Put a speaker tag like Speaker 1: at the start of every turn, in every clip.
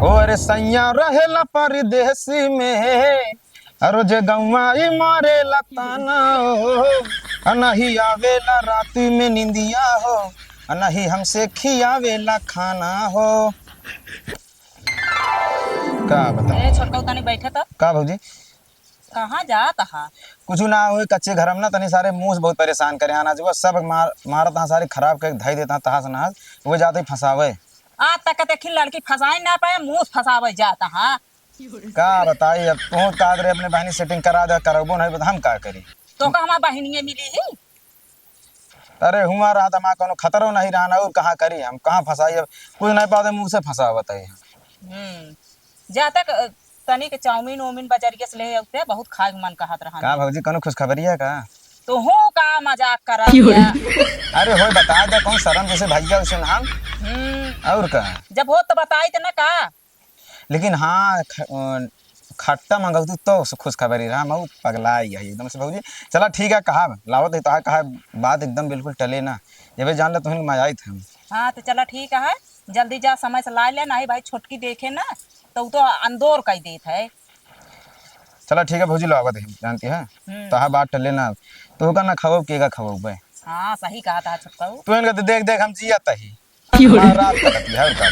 Speaker 1: और सैया रहेला परदेसी में रोज गौवाई मारे लताना हो नहीं आवेला राती में निंदिया हो नहीं हमसे खियावेला खाना हो। का
Speaker 2: ए
Speaker 1: बताओ
Speaker 2: छोटका तनी बैठे तो
Speaker 1: का भौजी।
Speaker 2: कहाँ जात हा।
Speaker 1: कुछ ना हो कच्चे घर में ना तनी सारे मुंह से बहुत परेशान करे आना जो सब मारत हाँ सारे खराब कर धाई देता तहास नहास वो जाते ही फंसावे।
Speaker 2: आज तक देखी लड़की फंसाई ना पाए मुंह फंसावे जाता हा।
Speaker 1: का बताई अब तू का करे अपने बहनी सेटिंग करा दे करबो नहीं बता हम का करी।
Speaker 2: तो का हमार बहिनिये मिली ही।
Speaker 1: अरे हुआ रहा था कोनो खतरो नहीं रहा और कहाँ करी हम कहाँ फंसाई अब कुछ नहीं पाते मुंह से फंसा बताइए।
Speaker 2: जा तक तनी के चाउमीन ओमीन बजरिया से ले आते बहुत खाए मन कहत रहा
Speaker 1: का भौजी कोनो खुशखबरी है का।
Speaker 2: तो हो का मजाक करा दिया।
Speaker 1: अरे हो बता दे कौन शर्म जैसे भैया उसे नाम और का।
Speaker 2: जब हो तो बताई तो ना का।
Speaker 1: लेकिन हाँ खट्टा मंगौती तो खुशखबरी रहा मैं पगला ही है एकदम से भौजी। चला ठीक है कहा लावत है तो कहा बात एकदम बिल्कुल टले ना ये जान ले तुम मजा आई थे।
Speaker 2: हाँ तो चला ठीक है जल्दी जा समय से ला ले नहीं भाई छोटकी देखे ना तो अंदोर कह देत है।
Speaker 1: चला ठीक है भौजी लावत है जानती है तो बात टले ना तो का ना खबो के का खबो बे।
Speaker 2: हाँ सही कहा था छोटका।
Speaker 1: तू इनका तो देख देख हम जियाता ही रात कटती है का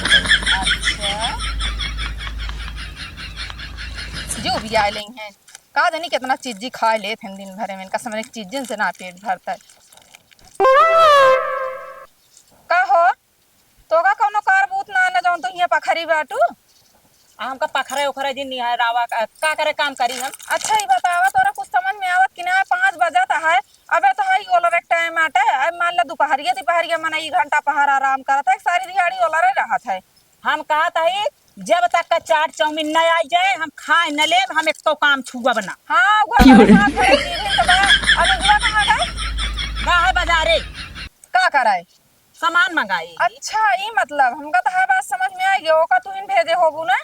Speaker 2: अच्छा
Speaker 3: जो भी आए लें हैं का जानी कितना चीज खा लेते हैं दिन भर में इनका समझ चीजें से ना पेट भरता है। का हो तो का कोनो कार बूत ना ना जाऊं तो यहाँ पखरी बाटू।
Speaker 2: हमका पखरे उखरे दिन नहीं है रावा का करे काम करी हम।
Speaker 3: अच्छा ही बतावा तोरा कुछ समझ में आवत कि ना 5 बजत है अबे तो हाई ओलर एक टाइम आटे अब मान ला दोपहरिया मना 1 घंटा पहाड़ आराम करता है सारी दिहाड़ी ओलरे रहत है।
Speaker 2: हम कहा था जब तक का चाट चाउमीन न आ जाए हम खाए न ले हम एक तो काम छुआ बना।
Speaker 3: हाँ घर वाले साथ है जीवन तो बा अनुजवा कहाँ गए
Speaker 2: गा है बाजारे
Speaker 3: का कराए
Speaker 2: सामान मंगाई।
Speaker 3: अच्छा ये मतलब हमका तो हर बात समझ में आई ओका तू इन भेजे होबू ना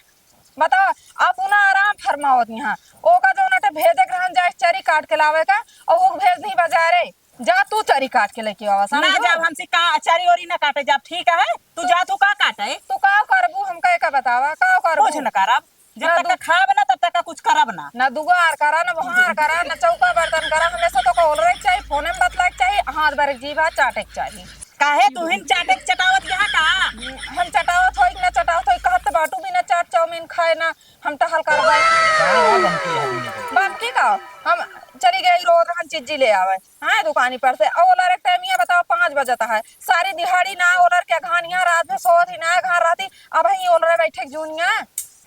Speaker 3: बताओ आप उना आराम फरमावत यहाँ ओका जो नटे भेजे ग्रहण जाए चरी काट के लावे का और वो भेज नहीं बाजारे जा तू चरी काट के लेके आवा
Speaker 2: ना जब हमसे का अचारी और ना काटे जब ठीक है तू जा तू का काटे
Speaker 3: तू का करबू हमका का बतावा का करबू
Speaker 2: कुछ न करब जब तक खाब ना तब तक कुछ करब ना।
Speaker 3: ना दुगार करा ना बहार करा ना चौका बर्तन करा हमेशा तो को ओलरे चाहिए फोन में बतला चाहिए हाथ बार जीवा चाटे चाहिए।
Speaker 2: काहे तू हिन चाटे चटावत यहाँ का
Speaker 3: हम चटावत होई ना चटावत होई कहत बाटू भी ना चाट चाउमीन खाए ना हम टहल करवाए बाकी का हम चली गई रोज हम चीज ले आवे हाँ दुकानी पर से ओलर एक टाइम ये बताओ 5 बजता है सारी दिहाड़ी ना ओलर के घानिया रात में सोत ही ना घर राती अब ही ओलर बैठे जूनिया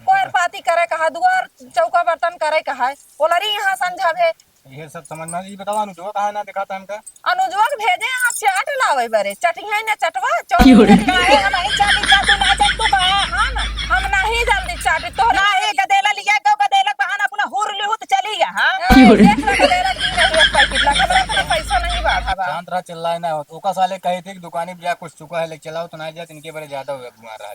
Speaker 3: कोई पाती करे कहा दुआर चौका बर्तन करे कहा ओलरी यहाँ समझावे
Speaker 1: ये सब समझ में ये बताओ अनुजवा कहाँ ना दिखाता हमका।
Speaker 3: अनुजवा के भेजे यहाँ चाट लावे बरे चटिया ना चटवा
Speaker 2: काहे हम ही चाटी चाटू ना चटू का
Speaker 3: हम नहीं जल्दी चाटी तो
Speaker 2: ना ए गदेला लिया गो गदेला बहाना अपना हुर लिहु तो चली जा हां
Speaker 3: देख ला गदेला की नहीं पैकेट ला हमरा तो पैसा नहीं बढ़ा बा
Speaker 4: शांत रहा चिल्लाए ना ओका साले कहे थे कि दुकानी पे जा कुछ चुका है ले चलाओ तो ना जा इनके बारे ज्यादा हुआ बुमार रहा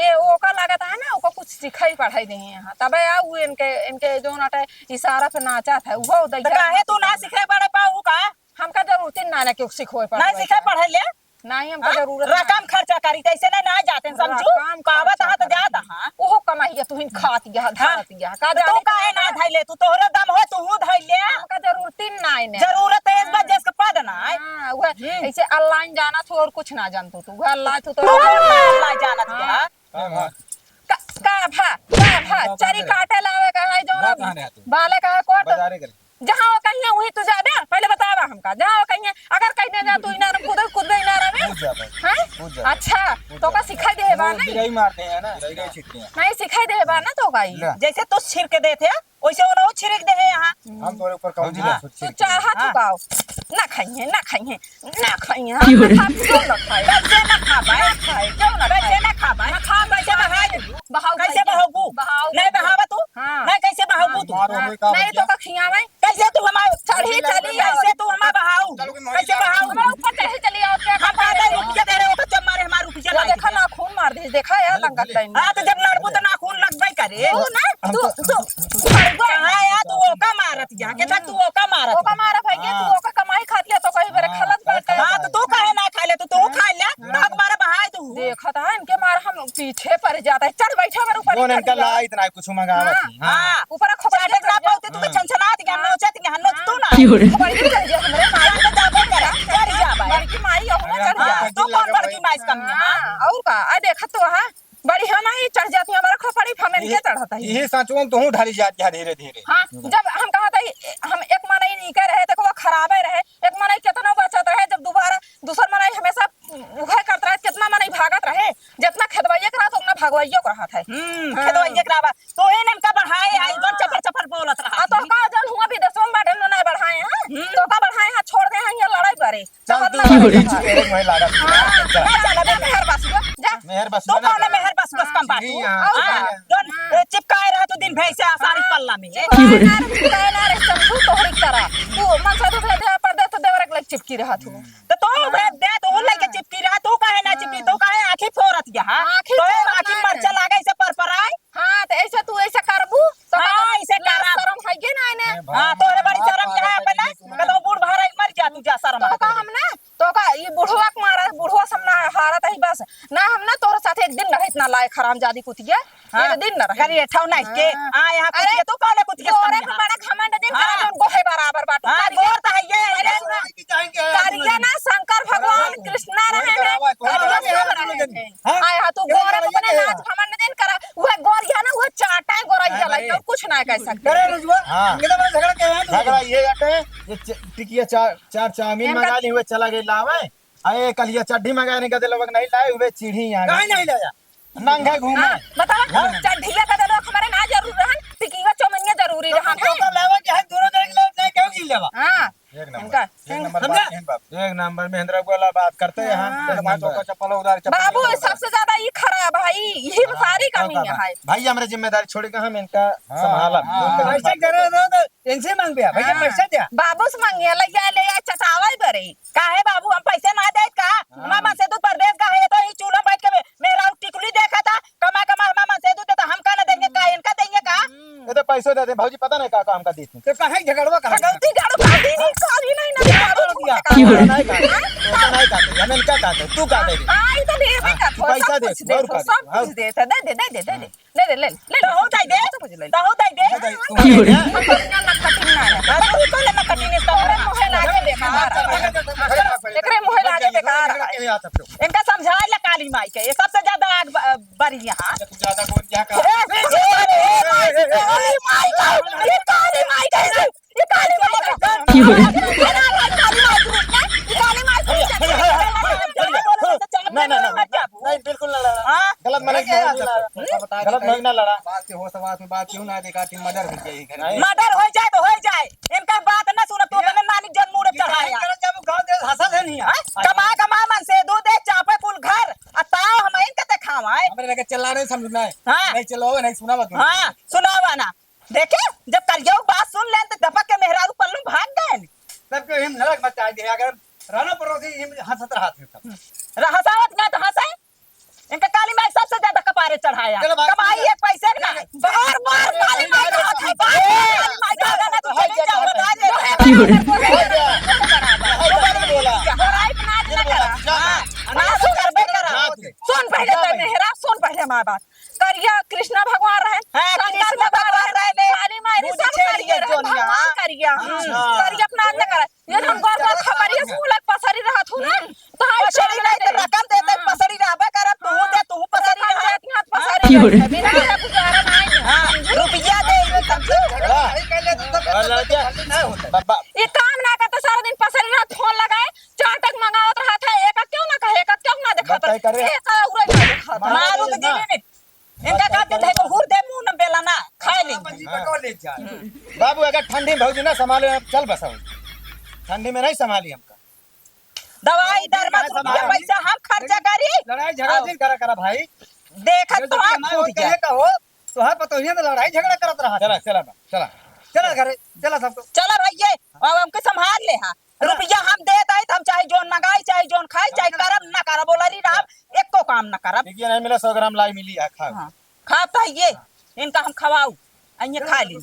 Speaker 3: ए ओका लागत है ना ओका कुछ सिखाई पढ़ाई दे यहाँ तबे आ उ इनके जो नाटे इशारा पे नाचा था वो
Speaker 2: काहे तू ना सिखे पड़े पाऊ का
Speaker 3: हमका जरूरत ना ना क्यों सिखोए पढ़
Speaker 2: ना सिखे पढ़े ले
Speaker 3: नहीं हमका जरूरत
Speaker 2: रकम खर्चा करी तैसे ना ना जाते समझू कावत हां तो जात हां
Speaker 3: ओहो कमाइया तू हिन खात गया धात गया का
Speaker 2: तू काहे ना धैले तू तोहरे दम हो तू धैले
Speaker 3: हमका जरूरत ना है
Speaker 2: जरूरत है इस बात जिसका पद ना है
Speaker 3: हां वो ऐसे ऑनलाइन जाना तो और कुछ ना जानतो तू घर ला तो
Speaker 2: अल्लाह जानत है
Speaker 3: का चरी काटे लावे का है जो बाले का कोट
Speaker 1: बाजारे करे
Speaker 3: जहां कहीं वही तू जाबे पहले बतावा हमका जहां कहीं अगर कहीं जा तू इनार खुद इनार में हैं अच्छा तो का सिखाई दे बा नहीं
Speaker 4: गिराई मारते हैं ना गिराई छिड़ते हैं
Speaker 3: नहीं सिखाई दे बा ना तो गाई
Speaker 2: जैसे तू छिड़के देते वैसे वो छिड़क दे है यहां
Speaker 4: हम तोरे ऊपर कौन
Speaker 1: हाँ।
Speaker 3: तू चाहा चुकाओ ना खाइए हम खा क्यों ना खाए
Speaker 2: कैसे ना खाबा
Speaker 3: खाए क्यों ना
Speaker 2: कैसे ना खाबा खा कैसे बहाए
Speaker 3: बहाओ
Speaker 2: कैसे बहाबू नहीं बहावा तू
Speaker 3: हां
Speaker 2: नहीं कैसे बहाबू तू
Speaker 3: नहीं तो का खियावे
Speaker 2: कैसे तू हमारे
Speaker 3: चढ़ी चली
Speaker 2: कैसे तू हमारा बहाऊ कैसे बहाऊ
Speaker 3: हमरा ऊपर चढ़ी चली आओ क्या
Speaker 2: हम कहते रुपया दे रहे हो तो जब मारे हमारा रुपया ला
Speaker 3: देखा ना खून मार दे देखा यार लंगट टाइम
Speaker 2: हां तो जब लड़बू तो नाखून लगबे करे
Speaker 3: तू ना तू
Speaker 2: कहां यार तू ओका मारत जा के तक तू ओका मारत
Speaker 3: ओका मारा भैया तू ओका कमाई खातिया तो कहीं बेरे खलत बैठ
Speaker 2: हां तो तू काहे ना खा ले तू खा ले तो हमारा बहाए तू
Speaker 3: देखा था इनके मार हम पीछे पड़ जाता है। चढ़ बैठे अगर ऊपर
Speaker 1: वो
Speaker 3: ही
Speaker 1: इनका
Speaker 3: चढ़ गया।
Speaker 1: ला इतना कुछ मंगावत थी। हां
Speaker 2: हां
Speaker 3: ऊपर खोपड़ी
Speaker 2: चाटे ना पाते तू के छनछनात के नोचत के नोच तू ना
Speaker 3: खोपड़ी भी चढ़ गया हमरे माई
Speaker 2: आई तो जाबे करा चढ़ जा भाई
Speaker 3: बड़की माई हो चढ़ गया।
Speaker 2: हां तो कौन बड़की माइस कम है हां
Speaker 3: और का आ देख तो हां बड़ी हम ही चढ़ जाती हमारा खोपड़ी हमें के चढ़ता है।
Speaker 4: यही साचुओं तो हूं ढाली जाती है धीरे धीरे।
Speaker 3: हाँ जब हम कहा था हम एक मनाई नहीं कर रहे थे वो खराबे रहे एक मनाई कितना बचत रहे जब दोबारा दूसर मनाई हमेशा उघे करता रहे कितना मनाई भागत रहे जितना खेदवाइए करा तो उतना भागवाइए को रहा था।
Speaker 2: खेदवाइए करावा तो ए नेम का बढ़ाए आई जोन चपर चपर बोलत रहा
Speaker 3: तो का जन हुआ भी 10वां बाटे न नहीं बढ़ाए हैं तो का बढ़ाए हैं छोड़ दे हैं ये लड़ाई करे
Speaker 1: चल
Speaker 3: चल
Speaker 1: तू तेरे में लागत।
Speaker 3: चल मेहर बस जा
Speaker 1: मेहर बस
Speaker 2: तो कौन मेहर बस बस कम बात जोन चिपकाए रहा तो दिन भैसे आसानी पल्ला में
Speaker 3: ना रे शंभू तोहरी तरह तू मन से तो दे पर दे तो देवर के चिपकी रहा तू
Speaker 2: तो दे तो उन लेके चिपकी रहा तू काहे ना चिपकी तो काहे आंखी फोरत गया
Speaker 3: आँखी
Speaker 2: तो
Speaker 3: फोड़त
Speaker 2: आंखी
Speaker 3: नहीं
Speaker 2: मरचा लागे से परपराए
Speaker 3: हां तो ऐसे तू ऐसे करबू तो
Speaker 2: हाँ, ऐसे
Speaker 3: लाज
Speaker 2: करब।
Speaker 3: शरम है के ना ने
Speaker 2: हां तोरे बड़ी शर्म जा अपना कदो बूढ़ भारा मर जा तू जा शर्म
Speaker 3: तो का हम ना तो का ये बुढ़वा के मारा बुढ़वा समना हारत है बस ना हम ना तोरे साथ एक दिन रहे इतना लायक हरामजादी कुतिया एक दिन न रहे
Speaker 2: करिए ठौ नहीं के आ यहां कुछ के तू काले कुछ के
Speaker 3: तोरे पे बड़ा घमंड दिन करा जोन गोहे बराबर बाटू
Speaker 2: हां गोर त है ये
Speaker 3: कारिया ना शंकर भगवान कृष्णा रहे हैं आय हा तू गोरे पे बने नाच घमंड दिन करा वो गोरिया ना वो चाटा गोरैया लाई और कुछ ना कह सकते
Speaker 4: करे रुजवा
Speaker 1: हाँ।
Speaker 4: कितना बड़ा झगड़ा के हैं
Speaker 1: झगड़ा ये हटे ये टिकिया चार चाउमीन मंगा ली हुए चला गई लावे अरे कल ये चड्ढी मंगाने का दिलवक नहीं लाए हुए चिड़ी यहाँ
Speaker 4: काहे नहीं लाया
Speaker 1: नंगे घूमे
Speaker 3: बता चढ़िया का दलो हमारे ना जरूर रहन टिकिया चौमनिया जरूरी रहन
Speaker 4: तो का लेवा के है दोनों जन के लोग नहीं क्यों गिल लेवा
Speaker 3: हां
Speaker 1: एक
Speaker 3: इनका
Speaker 1: नंबर एक नंबर महेंद्र गोला बात करते हैं यहाँ
Speaker 4: चौका चप्पल उधार
Speaker 3: बाबू सबसे ज्यादा ये खराब भाई यही सारी कमी है
Speaker 1: भाई हमारे जिम्मेदारी छोड़ के हम इनका संभाला
Speaker 4: पैसा करे तो इनसे मांग दिया भैया पैसा दिया
Speaker 3: बाबू से मांगिया ले चटावा बरे
Speaker 2: काहे बाबू हम पैसे ना दे का मामा से तू परदेश का है तो ही चूल्हा बैठ के मेरा टिकुली देखा था कमा कमा मामा से तू तो हम का ना देंगे का इनका देंगे का
Speaker 1: ये तो पैसे देते भाजी पता नहीं का हमका दी थी
Speaker 4: तो काहे झगड़वा कहा
Speaker 3: गलती गाड़ो खाती नहीं खाली नहीं ना
Speaker 1: नहीं काटे हमें क्या काटे तू काटे
Speaker 3: आई तो दे भाई का
Speaker 1: पैसा दे
Speaker 3: सब कुछ दे दे ले
Speaker 2: तो हो जाए दे
Speaker 3: तो कुछ ले
Speaker 2: तो हो जाए दे
Speaker 3: हम करना ना कटिंग ना है
Speaker 2: तू तो लेना कटिंग इसका
Speaker 3: तोरे मुहे लागे बेकार एकरे मुहे लागे बेकार
Speaker 2: इनका समझा ले काली माई के ये सबसे ज्यादा आग बड़ी यहाँ
Speaker 4: तू ज्यादा बोल क्या का
Speaker 1: नहीं बिल्कुल ना लड़ा गलत मन ना लड़ा
Speaker 4: बात के हो समाज में बात क्यों ना देखा तीन मदर हो जाएगी घर
Speaker 2: मर्डर हो जाए तो हो जाए इनका बात न सुनो तू अपने नानी जन्म मुरे चढ़ाया
Speaker 4: जब गांव दे हंसल है नहीं
Speaker 2: कमा कमा मन से दूध दे चापे कुल घर अताओ हम इनके ते खावाए
Speaker 4: हमरे लगे चला रहे समझना है
Speaker 2: हाँ।
Speaker 4: नहीं चलो नहीं सुना मत
Speaker 2: हां सुनावा ना देखे जब करियो बात सुन लें तो दबक के मेहरारू पल्लू भाग गए
Speaker 4: सबके हम नरक मचा दे अगर राना पड़ोसी हंसत रहा थे
Speaker 2: रहसावत ना तो हंसे इनका काली माई सबसे ज्यादा कपारे चढ़ाया
Speaker 4: चलो बात
Speaker 2: कमाई एक पैसे ना बार बार काली माई का हाथ है काली माई का गाना तो चली जाओ बता दे सुन पहले तो मेहरा सुन पहले हमारी बात करिया कृष्णा भगवान रहे कृष्ण भगवान रहे
Speaker 3: काली माई सब करिया भगवान करिया करिया अपना अंदर कर ये हम गौर खबरिया सुलग पसरी रहत हूं ना तो हम
Speaker 2: पसरी नहीं तो रकम देते पसरी रहबे करब तू दे तू पसरी रह
Speaker 3: पसरी बिना गुजारा नहीं
Speaker 2: हां रुपया दे समझो
Speaker 3: ये काम ना करता सारा दिन पसरी रहत फोन लगाए चाटक मंगावत रहत है एक क्यों ना कहे एक क्यों ना देखा
Speaker 1: बताई करे।
Speaker 3: एक उरे ना देखा
Speaker 2: मारू तो गिरी नहीं इनका कहते थे को हुर दे मुंह न बेला ना खाए ले
Speaker 1: बाबू अगर ठंडी भौजी ना संभाले चल बस ठंडी में नहीं संभाली हमका
Speaker 2: दवाई दरमा रुपया पैसा हम खर्चा करी
Speaker 4: लड़ाई झगड़ा दिन करा भाई
Speaker 2: देखत तो आप
Speaker 4: कहे
Speaker 2: फूट गया
Speaker 4: का हो तो है पता ही तो लड़ाई झगड़ा करत रहा
Speaker 1: चला चला चला
Speaker 4: चला घरे चला सबको
Speaker 2: चलो भैया अब हमके संभाल ले हां रुपया हम दे दई हम चाहे जोन मंगाई चाहे जोन खाई चाहे करब ना करब बोलरी राम एको काम ना करब
Speaker 1: देखिए नहीं मिला 100 ग्राम लाई मिली है खा
Speaker 2: हां खाता ये इनका हम खवाऊ अइए खा ली